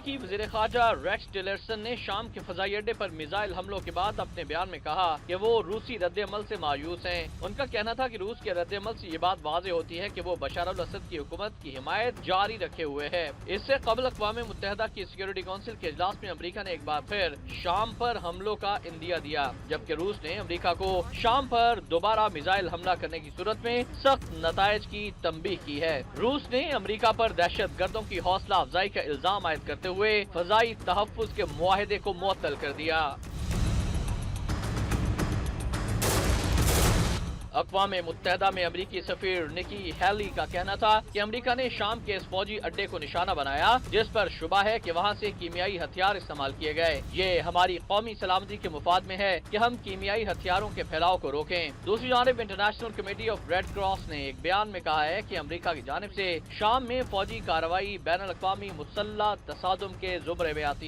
امریکی وزیر خارجہ ریکس ٹیلرسن نے شام کے فضائی اڈے پر میزائل حملوں کے بعد اپنے بیان میں کہا کہ وہ روسی رد عمل سے مایوس ہیں۔ ان کا کہنا تھا کہ روس کے رد عمل سے یہ بات واضح ہوتی ہے کہ وہ بشار الاسد کی حکومت کی حمایت جاری رکھے ہوئے ہے۔ اس سے قبل اقوام متحدہ کی سیکورٹی کونسل کے اجلاس میں امریکہ نے ایک بار پھر شام پر حملوں کا اندیہ دیا، جبکہ روس نے امریکہ کو شام پر دوبارہ میزائل حملہ کرنے کی صورت میں سخت نتائج کی تنبیہ کی ہے۔ روس نے امریکہ پر دہشت گردوں کی حوصلہ افزائی کا الزام عائد کرتے ہوئے فضائی تحفظ کے معاہدے کو معطل کر دیا۔ اقوام متحدہ میں امریکی سفیر نکی ہیلی کا کہنا تھا کہ امریکہ نے شام کے اس فوجی اڈے کو نشانہ بنایا جس پر شبہ ہے کہ وہاں سے کیمیائی ہتھیار استعمال کیے گئے۔ یہ ہماری قومی سلامتی کے مفاد میں ہے کہ ہم کیمیائی ہتھیاروں کے پھیلاؤ کو روکیں۔ دوسری جانب international committee of red cross نے ایک بیان میں کہا ہے کہ امریکہ کی جانب سے شام میں فوجی کارروائی بین الاقوامی مسلح تصادم کے زمرے میں آتی